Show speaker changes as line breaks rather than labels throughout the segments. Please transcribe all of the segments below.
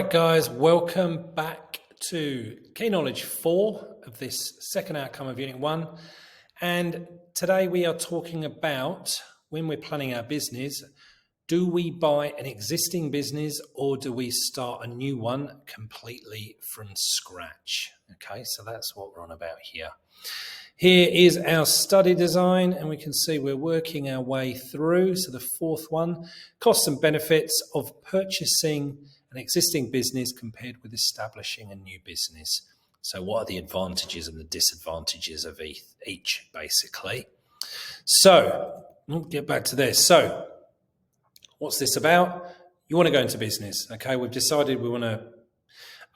right, guys, welcome back to Key Knowledge 4 of this second outcome of Unit 1. And today we are talking about when we're planning our business, do we buy an existing business or do we start a new one completely from scratch? Okay, so that's what we're on about here. Here is our study design, and we can see we're working our way through. So the fourth one, costs and benefits of purchasing an existing business compared with establishing a new business. So what are the advantages and the disadvantages of each, basically? So we'll get back to this. So what's this about? You want to go into business. Okay, we've decided we want to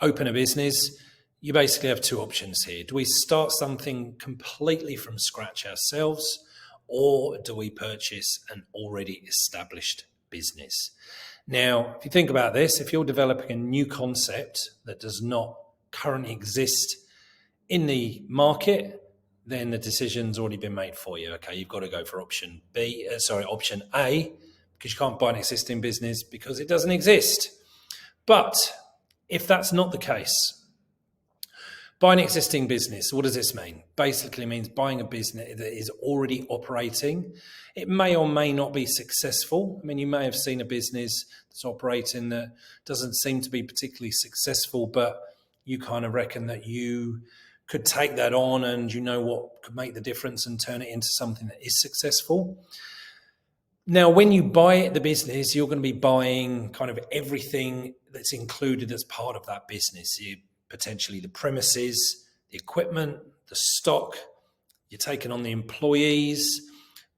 open a business. You basically have two options here. Do we start something completely from scratch ourselves, or do we purchase an already established business? Now, if you think about this, if you're developing a new concept that does not currently exist in the market, then the decision's already been made for you. Okay, you've got to go for option A, because you can't buy an existing business because it doesn't exist. But if that's not the case, buying an existing business, what does this mean? Basically means buying a business that is already operating. It may or may not be successful. I mean, you may have seen a business that's operating that doesn't seem to be particularly successful, but you kind of reckon that you could take that on and you know what could make the difference and turn it into something that is successful. Now, when you buy the business, you're going to be buying kind of everything that's included as part of that business. Potentially the premises, the equipment, the stock, you're taking on the employees,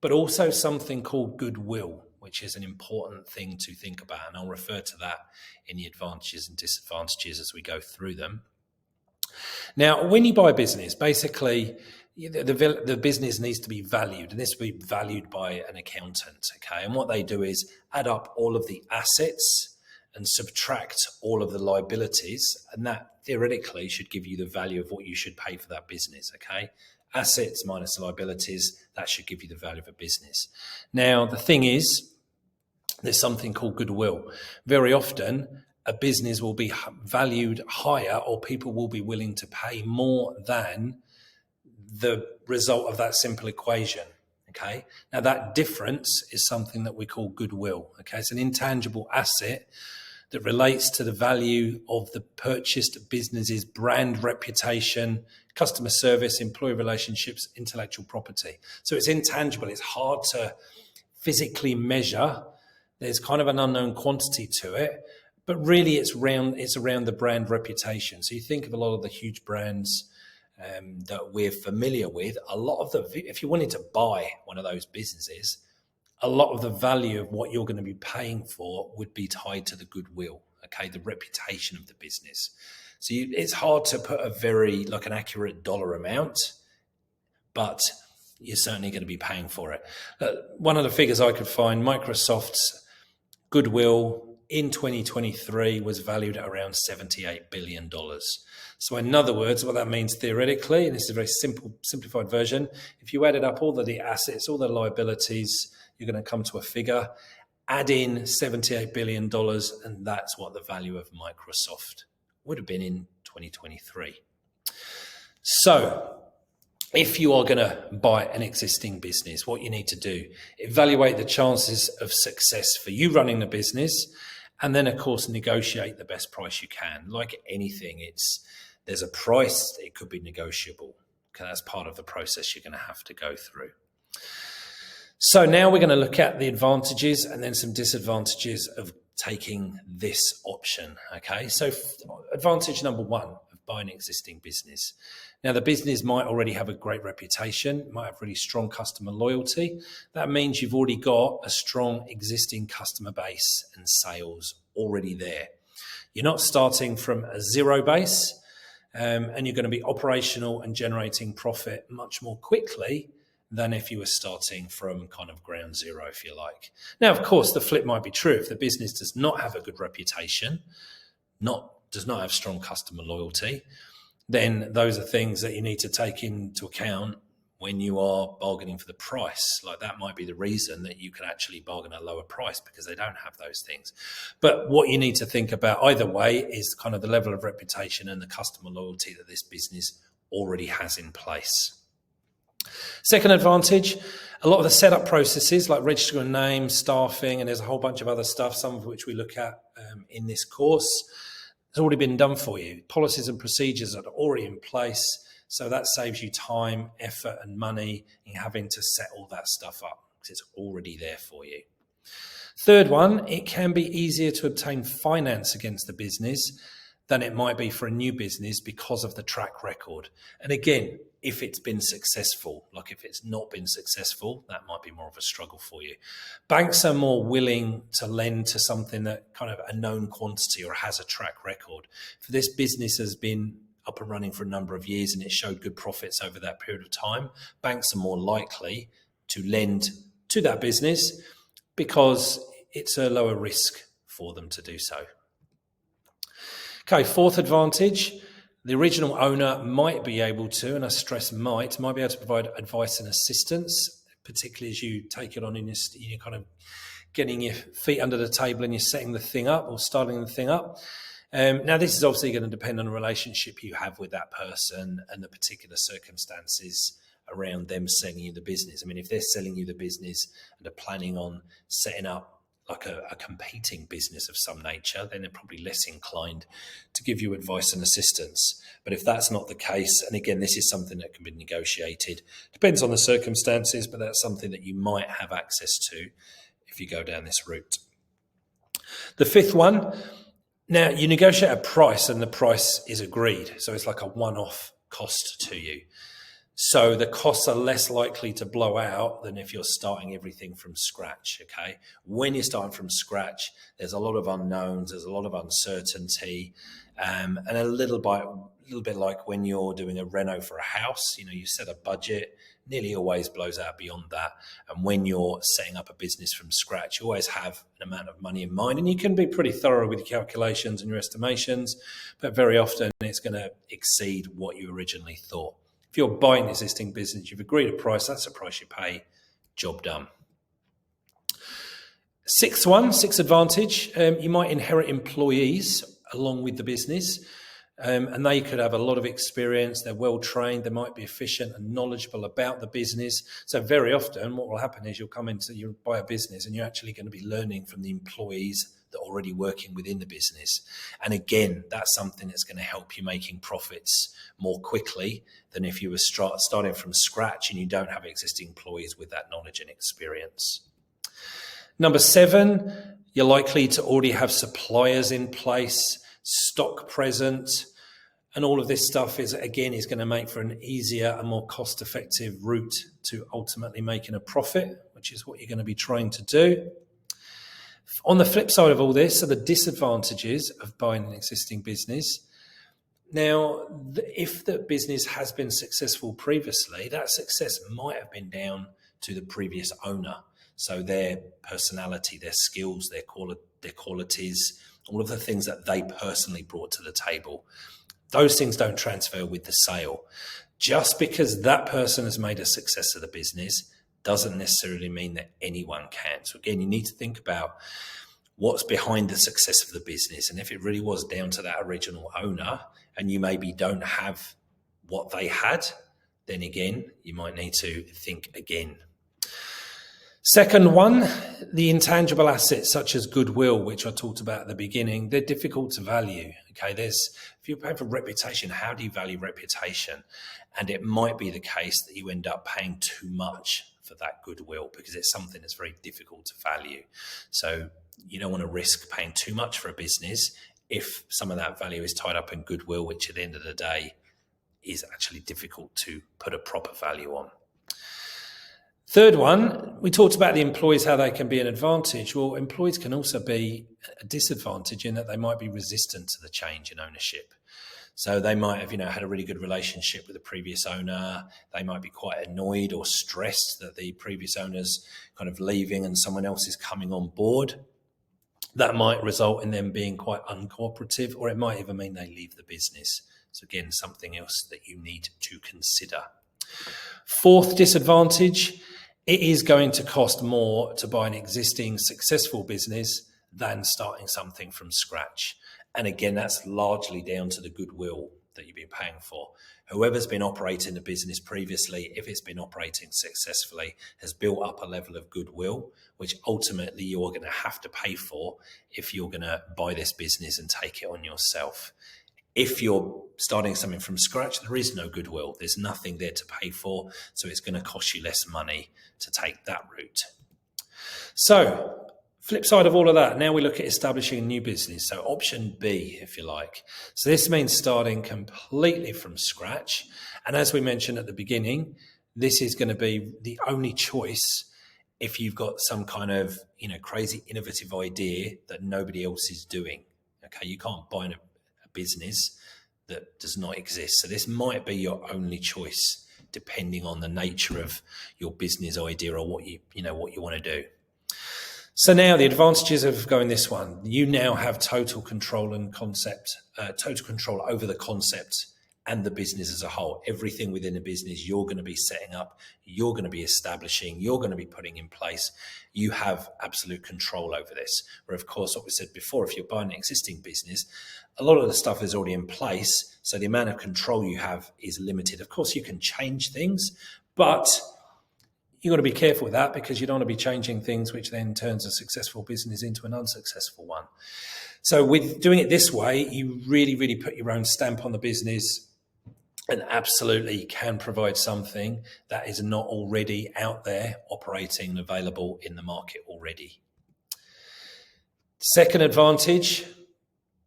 but also something called goodwill, which is an important thing to think about. And I'll refer to that in the advantages and disadvantages as we go through them. Now, when you buy a business, basically the business needs to be valued, and this will be valued by an accountant, okay? And what they do is add up all of the assets and subtract all of the liabilities, and that theoretically should give you the value of what you should pay for that business, okay? Assets minus liabilities, that should give you the value of a business. Now, the thing is, there's something called goodwill. Very often, a business will be valued higher, or people will be willing to pay more than the result of that simple equation. Okay. Now that difference is something that we call goodwill. Okay. It's an intangible asset that relates to the value of the purchased business's brand reputation, customer service, employee relationships, intellectual property. So it's intangible. It's hard to physically measure. There's kind of an unknown quantity to it, but really it's around the brand reputation. So you think of a lot of the huge brands that we're familiar with, if you wanted to buy one of those businesses, a lot of the value of what you're going to be paying for would be tied to the goodwill, okay, the reputation of the business. So it's hard to put an accurate dollar amount, but you're certainly going to be paying for it. One of the figures I could find, Microsoft's goodwill in 2023 was valued at around $78 billion. So in other words, what that means theoretically, and this is a very simplified version, if you added up all of the assets, all the liabilities, you're going to come to a figure, add in $78 billion, and that's what the value of Microsoft would have been in 2023. So if you are going to buy an existing business, what you need to do, evaluate the chances of success for you running the business, and then, of course, negotiate the best price you can. Like anything, there's a price, it could be negotiable. Okay, that's part of the process you're going to have to go through. So now we're going to look at the advantages and then some disadvantages of taking this option. Okay, so advantage number one of buying an existing business. Now, the business might already have a great reputation, might have really strong customer loyalty. That means you've already got a strong existing customer base and sales already there. You're not starting from a zero base, and you're going to be operational and generating profit much more quickly than if you were starting from kind of ground zero, if you like. Now, of course, the flip might be true. If the business does not have a good reputation, does not have strong customer loyalty, then those are things that you need to take into account when you are bargaining for the price. Like that might be the reason that you can actually bargain at a lower price, because they don't have those things. But what you need to think about either way is kind of the level of reputation and the customer loyalty that this business already has in place. Second advantage, a lot of the setup processes like registering a name, staffing, and there's a whole bunch of other stuff, some of which we look at in this course, has already been done for you. Policies and procedures are already in place, so that saves you time, effort, and money in having to set all that stuff up because it's already there for you. Third one, it can be easier to obtain finance against the business than it might be for a new business because of the track record. And again, if it's been successful, like if it's not been successful, that might be more of a struggle for you. Banks are more willing to lend to something that kind of a known quantity or has a track record. For this business has been up and running for a number of years and it showed good profits over that period of time, banks are more likely to lend to that business because it's a lower risk for them to do so. Okay, fourth advantage, the original owner might be able to, and I stress might be able to provide advice and assistance, particularly as you take it on and you're kind of getting your feet under the table and you're setting the thing up or starting the thing up. Now, this is obviously going to depend on the relationship you have with that person and the particular circumstances around them selling you the business. I mean, if they're selling you the business and are planning on setting up like a competing business of some nature, then they're probably less inclined to give you advice and assistance. But if that's not the case, and again, this is something that can be negotiated, depends on the circumstances, but that's something that you might have access to if you go down this route. The fifth one, now you negotiate a price and the price is agreed. So it's like a one-off cost to you. So the costs are less likely to blow out than if you're starting everything from scratch, okay? When you're starting from scratch, there's a lot of unknowns, there's a lot of uncertainty, and a little bit like when you're doing a reno for a house, you set a budget, nearly always blows out beyond that. And when you're setting up a business from scratch, you always have an amount of money in mind, and you can be pretty thorough with your calculations and your estimations, but very often it's going to exceed what you originally thought. If you're buying an existing business, you've agreed a price, that's the price you pay, job done. Sixth advantage, you might inherit employees along with the business, and they could have a lot of experience, they're well trained, they might be efficient and knowledgeable about the business. So very often what will happen is you'll buy a business and you're actually going to be learning from the employees that are already working within the business. And again, that's something that's going to help you making profits more quickly than if you were starting from scratch and you don't have existing employees with that knowledge and experience. Number 7, you're likely to already have suppliers in place, stock present, and all of this stuff is going to make for an easier and more cost-effective route to ultimately making a profit, which is what you're going to be trying to do. On the flip side of all this are the disadvantages of buying an existing business. Now, if the business has been successful previously, that success might have been down to the previous owner. So their personality, their skills, their qualities, all of the things that they personally brought to the table. Those things don't transfer with the sale. Just because that person has made a success of the business doesn't necessarily mean that anyone can. So again, you need to think about what's behind the success of the business. And if it really was down to that original owner and you maybe don't have what they had, then again, you might need to think again. Second one, the intangible assets such as goodwill, which I talked about at the beginning, they're difficult to value. Okay, if you're paying for reputation, how do you value reputation? And it might be the case that you end up paying too much for that goodwill because it's something that's very difficult to value. So you don't want to risk paying too much for a business if some of that value is tied up in goodwill, which at the end of the day is actually difficult to put a proper value on. Third one, we talked about the employees, how they can be an advantage. Well, employees can also be a disadvantage in that they might be resistant to the change in ownership. So they might have, had a really good relationship with the previous owner. They might be quite annoyed or stressed that the previous owner's kind of leaving and someone else is coming on board. That might result in them being quite uncooperative, or it might even mean they leave the business. So again, something else that you need to consider. Fourth disadvantage, it is going to cost more to buy an existing successful business than starting something from scratch. And again, that's largely down to the goodwill that you've been paying for. Whoever's been operating the business previously, if it's been operating successfully, has built up a level of goodwill, which ultimately you're going to have to pay for if you're going to buy this business and take it on yourself. If you're starting something from scratch, there is no goodwill. There's nothing there to pay for, so it's going to cost you less money to take that route. So, flip side of all of that, now we look at establishing a new business. So option B, if you like. So this means starting completely from scratch. And as we mentioned at the beginning, this is going to be the only choice if you've got some kind of, crazy innovative idea that nobody else is doing. Okay, you can't buy a business that does not exist. So this might be your only choice, depending on the nature of your business idea or what you want to do. So now the advantages of going this one, you now have total control over the concept and the business as a whole. Everything within the business you're going to be setting up, you're going to be establishing, you're going to be putting in place. You have absolute control over this. Where of course, what we said before, if you're buying an existing business, a lot of the stuff is already in place. So the amount of control you have is limited. Of course, you can change things, but you've got to be careful with that because you don't want to be changing things which then turns a successful business into an unsuccessful one. So with doing it this way, you really, really put your own stamp on the business and absolutely can provide something that is not already out there operating and available in the market already. Second advantage,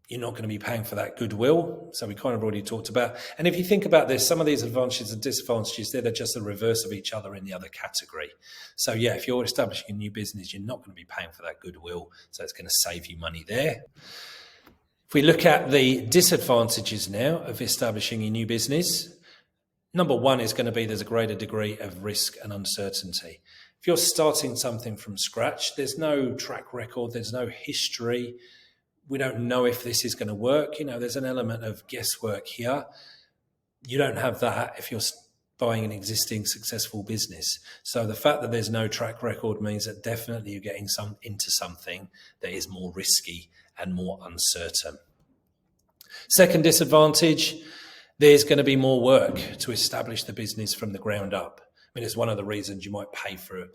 you're not going to be paying for that goodwill. So we kind of already talked about. And if you think about this, some of these advantages and disadvantages, they're just the reverse of each other in the other category. So yeah, if you're establishing a new business, you're not going to be paying for that goodwill. So it's going to save you money there. If we look at the disadvantages now of establishing a new business, number one is going to be there's a greater degree of risk and uncertainty. If you're starting something from scratch, there's no track record, there's no history. We don't know if this is going to work. There's an element of guesswork here. You don't have that if you're buying an existing successful business. So the fact that there's no track record means that definitely you're getting into something that is more risky and more uncertain. Second disadvantage, there's going to be more work to establish the business from the ground up. I mean, it's one of the reasons you might pay for an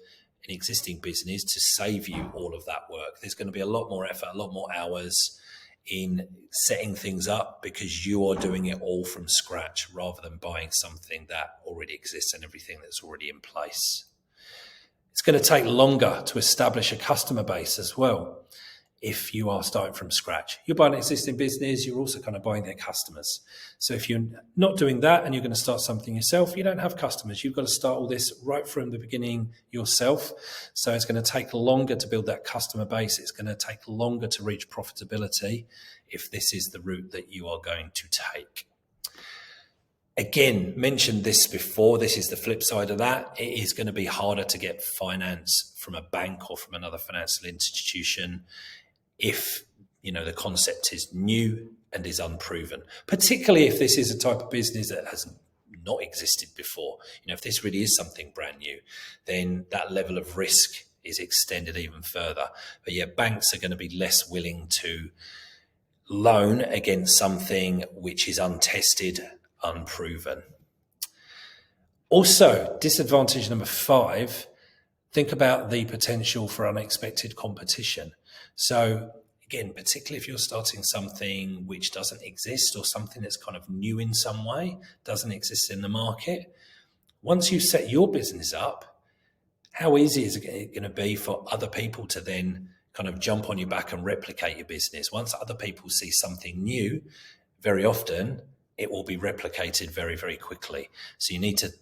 existing business to save you all of that work. There's going to be a lot more effort, a lot more hours in setting things up because you are doing it all from scratch rather than buying something that already exists and everything that's already in place. It's going to take longer to establish a customer base as well. If you are starting from scratch, you're buying an existing business, you're also kind of buying their customers. So if you're not doing that and you're going to start something yourself, you don't have customers. You've got to start all this right from the beginning yourself. So it's going to take longer to build that customer base. It's going to take longer to reach profitability if this is the route that you are going to take. Again, mentioned this before, this is the flip side of that. It is going to be harder to get finance from a bank or from another financial institution if the concept is new and is unproven, particularly if this is a type of business that has not existed before. If this really is something brand new, then that level of risk is extended even further. But yeah, banks are going to be less willing to loan against something which is untested, unproven. Also, disadvantage number 5, think about the potential for unexpected competition. So again, particularly if you're starting something which doesn't exist or something that's kind of new in some way, doesn't exist in the market, once you set your business up, how easy is it going to be for other people to then kind of jump on your back and replicate your business? Once other people see something new, very often it will be replicated very, very quickly. So you need to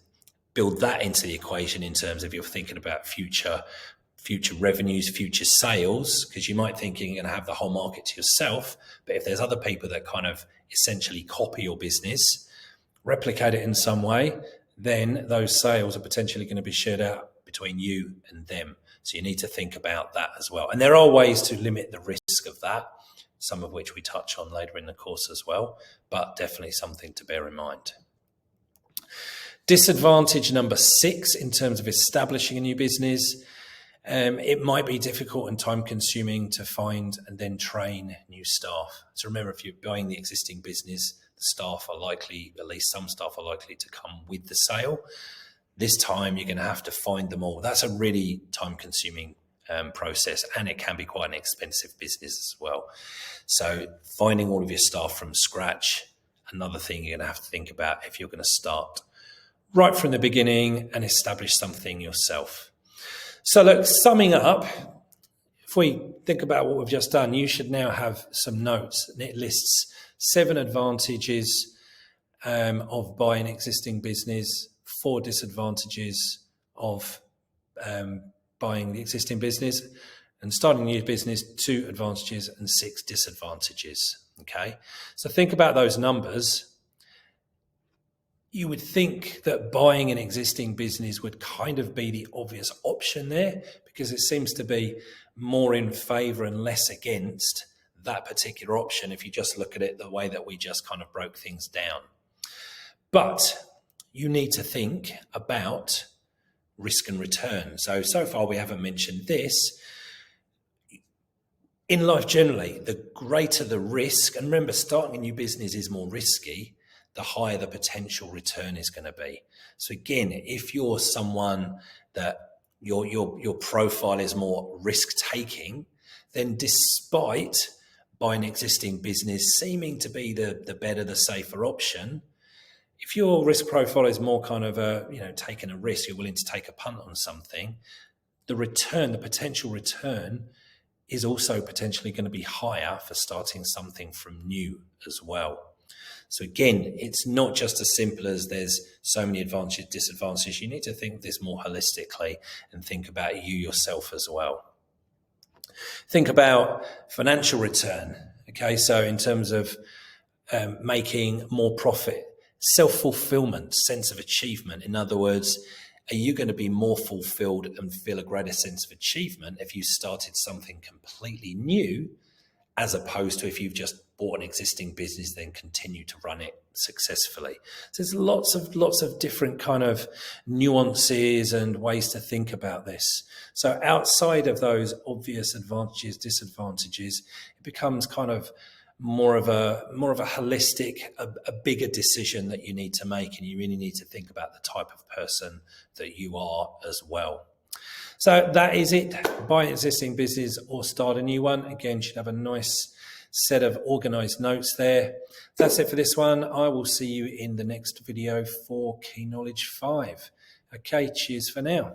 build that into the equation in terms of you're thinking about future revenues, future sales, because you might think you're going to have the whole market to yourself. But if there's other people that kind of essentially copy your business, replicate it in some way, then those sales are potentially going to be shared out between you and them. So you need to think about that as well. And there are ways to limit the risk of that, some of which we touch on later in the course as well, but definitely something to bear in mind. Disadvantage number 6 in terms of establishing a new business. It might be difficult and time consuming to find and then train new staff. So remember, if you're buying the existing business, the staff are likely, at least some staff are likely to come with the sale. This time you're going to have to find them all. That's a really time consuming process, and it can be quite an expensive business as well. So finding all of your staff from scratch, another thing you're going to have to think about if you're going to start right from the beginning and establish something yourself. So look, summing up, if we think about what we've just done, you should now have some notes, and it lists 7 advantages of buying existing business, 4 disadvantages of buying the existing business, and starting a new business, 2 advantages and 6 disadvantages. Okay, so think about those numbers. You would think that buying an existing business would kind of be the obvious option there, because it seems to be more in favor and less against that particular option if you just look at it the way that we just kind of broke things down. But you need to think about risk and return. So far we haven't mentioned this. In life generally, the greater the risk, and remember, starting a new business is more risky, the higher the potential return is going to be. So again, if you're someone that your profile is more risk-taking, then despite buying an existing business seeming to be the better, the safer option, if your risk profile is more kind of taking a risk, you're willing to take a punt on something, the potential return is also potentially going to be higher for starting something from new as well. So again, it's not just as simple as there's so many advantages, disadvantages. You need to think this more holistically and think about you yourself as well. Think about financial return. Okay, so in terms of making more profit, self-fulfillment, sense of achievement. In other words, are you going to be more fulfilled and feel a greater sense of achievement if you started something completely new, as opposed to if you've just bought an existing business, then continue to run it successfully? So there's lots of different kind of nuances and ways to think about this. So outside of those obvious advantages, disadvantages, it becomes kind of more of a holistic, a bigger decision that you need to make, and you really need to think about the type of person that you are as well. So that is it. Buy an existing business or start a new one. Again, you should have a nice set of organized notes there. That's it for this one. I will see you in the next video for Key Knowledge 5. Okay, cheers for now.